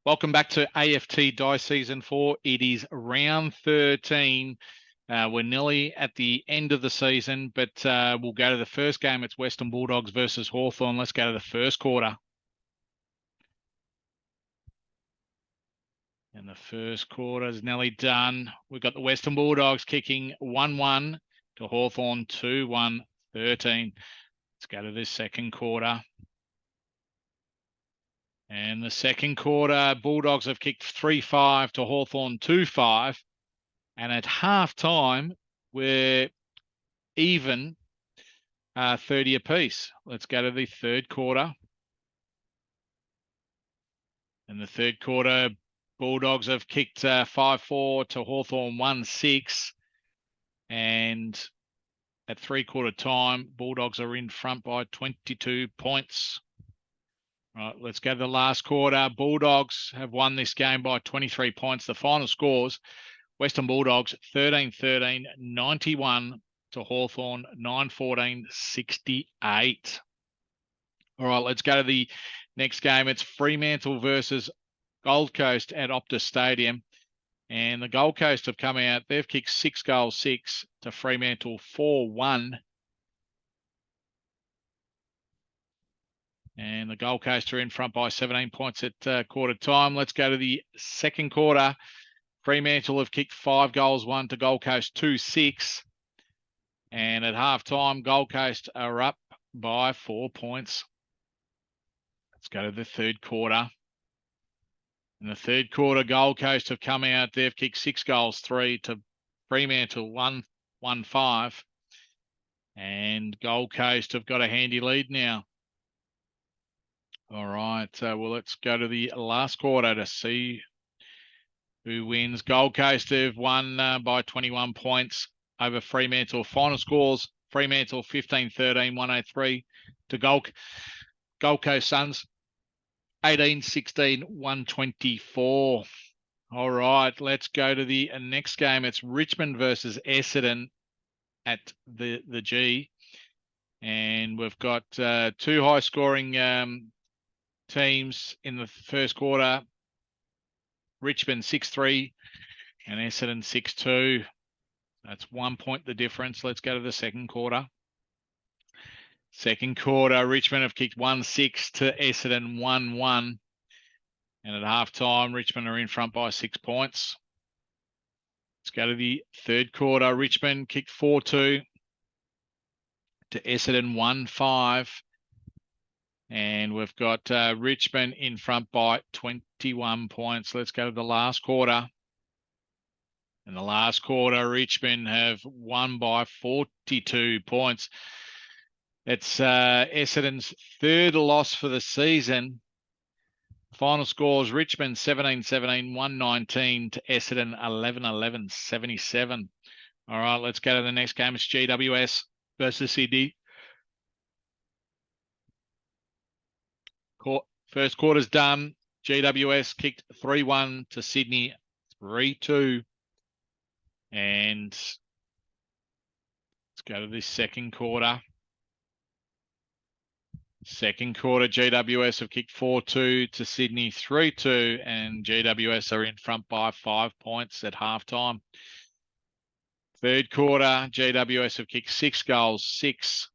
Welcome back to AFT Dice Season 4. It is round 13. We're nearly at the end of the season, but we'll go to the first game. It's Western Bulldogs versus Hawthorn. Let's go to the first quarter. And the first quarter is nearly done. We've got the Western Bulldogs kicking 1-1 to Hawthorn 2-1, 13. Let's go to this second quarter. And the second quarter, Bulldogs have kicked 3-5 to Hawthorn 2-5. And at halftime, we're even 30 apiece. Let's go to the third quarter. In the third quarter, Bulldogs have kicked 5-4 to Hawthorn 1-6. And at three-quarter time, Bulldogs are in front by 22 points. Right, let's go to the last quarter. Bulldogs have won this game by 23 points. The final scores, Western Bulldogs 13-13, 91 to Hawthorn 9-14, 68. All right, let's go to the next game. It's Fremantle versus Gold Coast at Optus Stadium. And the Gold Coast have come out. They've kicked 6-6 to Fremantle 4-1. And the Gold Coast are in front by 17 points at quarter time. Let's go to the second quarter. Fremantle have kicked 5-1 to Gold Coast 2-6. And at halftime, Gold Coast are up by 4 points. Let's go to the third quarter. In the third quarter, Gold Coast have come out. They've kicked 6-3 to Fremantle 1-5. And Gold Coast have got a handy lead now. All right, well, let's go to the last quarter to see who wins. Gold Coast have won by 21 points over Fremantle. Final scores, Fremantle 15-13, 103 to Gold Coast Suns, 18-16, 124. All right, let's go to the next game. It's Richmond versus Essendon at the G. And we've got two high-scoring teams in the first quarter. Richmond 6-3 and Essendon 6-2. That's 1 point the difference. Let's go to the second quarter. Second quarter, Richmond have kicked 1-6 to Essendon 1-1. And at halftime, Richmond are in front by 6 points. Let's go to the third quarter. Richmond kicked 4-2 to Essendon 1-5. And we've got Richmond in front by 21 points. Let's go to the last quarter. In the last quarter, Richmond have won by 42 points. It's Essendon's third loss for the season. Final scores, Richmond 17-17, 119 to Essendon 11-11, 77. All right, let's go to the next game. It's GWS versus Sydney. First quarter's done. GWS kicked 3-1 to Sydney 3-2. And let's go to this second quarter. Second quarter, GWS have kicked 4-2 to Sydney 3-2. And GWS are in front by 5 points at halftime. Third quarter, GWS have kicked 6-6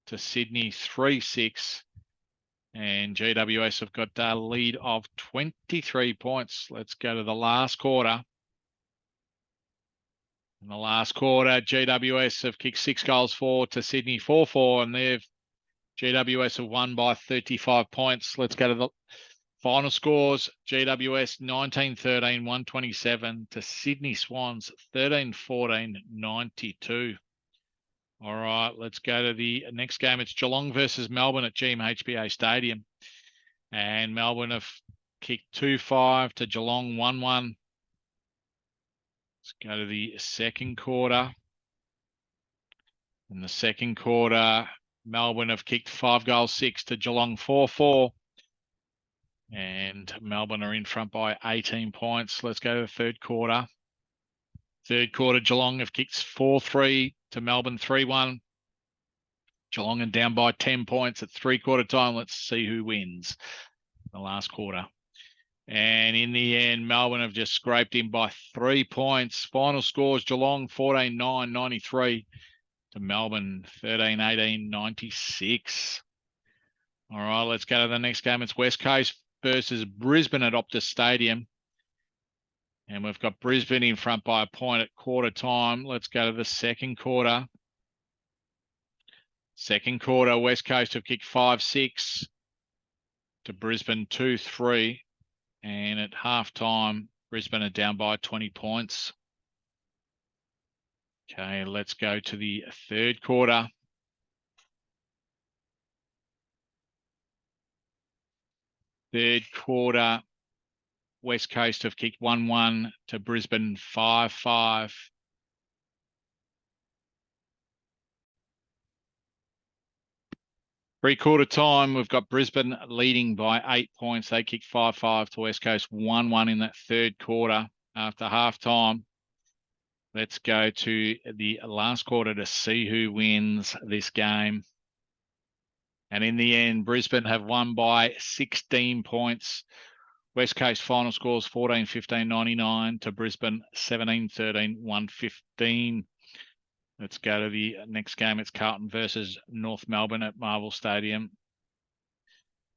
to Sydney 3-6. And GWS have got a lead of 23 points. Let's go to the last quarter. In the last quarter, GWS have kicked 6-4 to Sydney 4-4, and GWS have won by 35 points. Let's go to the final scores. GWS 19-13, 127 to Sydney Swans 13-14, 92. All right, let's go to the next game. It's Geelong versus Melbourne at GMHBA Stadium. And Melbourne have kicked 2-5 to Geelong 1-1. Let's go to the second quarter. In the second quarter, Melbourne have kicked 5-6 to Geelong 4-4. And Melbourne are in front by 18 points. Let's go to the third quarter. Third quarter, Geelong have kicked 4-3 to Melbourne 3-1. Geelong are down by 10 points at three-quarter time. Let's see who wins the last quarter. And in the end, Melbourne have just scraped in by 3 points. Final scores, Geelong 14-9, 93 to Melbourne 13-18, 96. All right, let's go to the next game. It's West Coast versus Brisbane at Optus Stadium. And we've got Brisbane in front by a point at quarter time. Let's go to the second quarter. Second quarter, West Coast have kicked 5-6 to Brisbane 2-3. And at halftime, Brisbane are down by 20 points. Okay, let's go to the third quarter. Third quarter, West Coast have kicked 1-1 to Brisbane 5-5. Three-quarter time, we've got Brisbane leading by 8 points. They kicked 5-5 to West Coast 1-1 in that third quarter after halftime. Let's go to the last quarter to see who wins this game. And in the end, Brisbane have won by 16 points. West Coast final scores 14-15, 99 to Brisbane 17-13, 115. Let's go to the next game. It's Carlton versus North Melbourne at Marvel Stadium.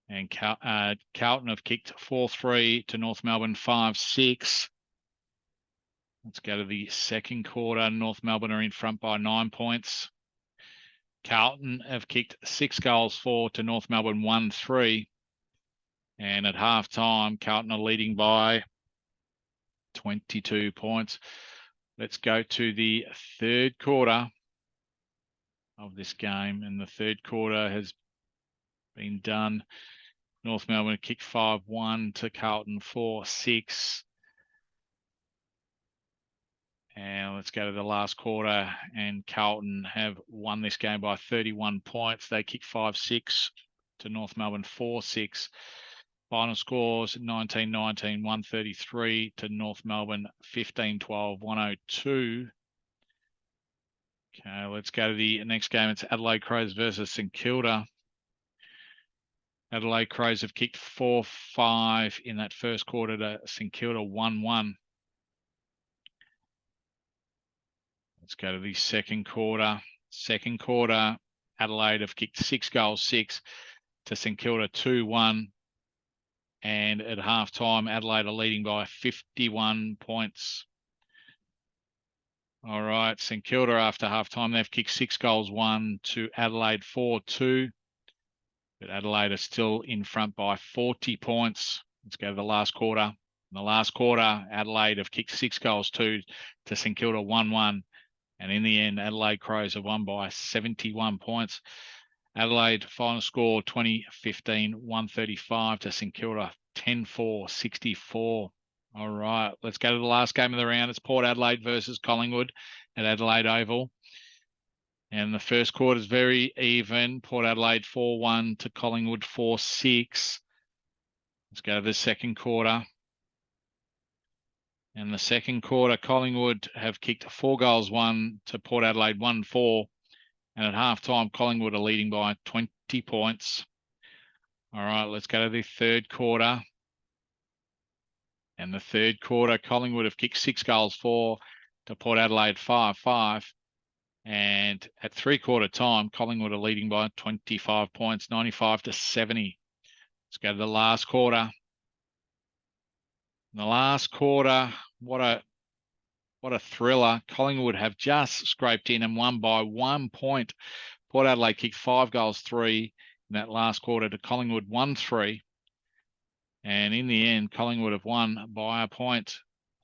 And Carlton have kicked 4-3 to North Melbourne 5-6. Let's go to the second quarter. North Melbourne are in front by 9 points. Carlton have kicked 6 goals for to North Melbourne 1-3. And at halftime, Carlton are leading by 22 points. Let's go to the third quarter of this game. And the third quarter has been done. North Melbourne kicked 5-1 to Carlton 4-6. And let's go to the last quarter. And Carlton have won this game by 31 points. They kicked 5-6 to North Melbourne 4-6. Final scores 19-19, 133 to North Melbourne 15-12, 102. Okay, let's go to the next game. It's Adelaide Crows versus St Kilda. Adelaide Crows have kicked 4-5 in that first quarter to St Kilda 1-1. Let's go to the second quarter. Second quarter, Adelaide have kicked 6 goals, 6 to St Kilda 2-1. And at halftime, Adelaide are leading by 51 points. All right, St Kilda after halftime, they've kicked 6 goals, 1 to Adelaide 4-2. But Adelaide are still in front by 40 points. Let's go to the last quarter. In the last quarter, Adelaide have kicked 6 goals, 2 to St Kilda 1-1. And in the end, Adelaide Crows have won by 71 points. Adelaide final score 20-15, 135 to St Kilda 10-4, 64. All right, let's go to the last game of the round. It's Port Adelaide versus Collingwood at Adelaide Oval. And the first quarter is very even. Port Adelaide 4-1 to Collingwood 4-6. Let's go to the second quarter. And the second quarter, Collingwood have kicked 4 goals, 1 to Port Adelaide 1-4. And at halftime, Collingwood are leading by 20 points. All right, let's go to the third quarter. And the third quarter, Collingwood have kicked 6 goals, 4 to Port Adelaide 5-5. And at three-quarter time, Collingwood are leading by 25 points, 95-70. Let's go to the last quarter. In the last quarter, what a thriller. Collingwood have just scraped in and won by 1 point. Port Adelaide kicked 5 goals, 3 in that last quarter to Collingwood 1-3. And in the end, Collingwood have won by a point.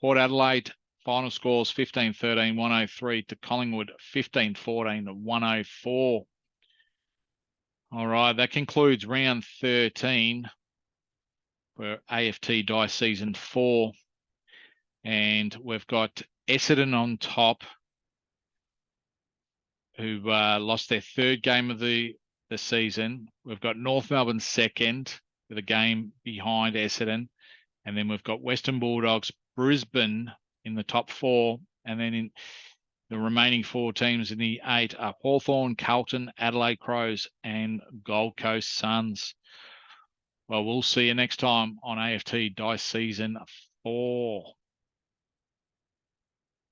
Port Adelaide final scores 15-13, 103 to Collingwood 15-14, 104. All right, that concludes round 13 for AFT Dice Season 4. And we've got Essendon on top, who lost their third game of the season. We've got North Melbourne second with a game behind Essendon. And then we've got Western Bulldogs, Brisbane in the top 4. And then in the remaining 4 teams in the 8 are Hawthorn, Carlton, Adelaide Crows, and Gold Coast Suns. Well, we'll see you next time on AFT Dice Season 4.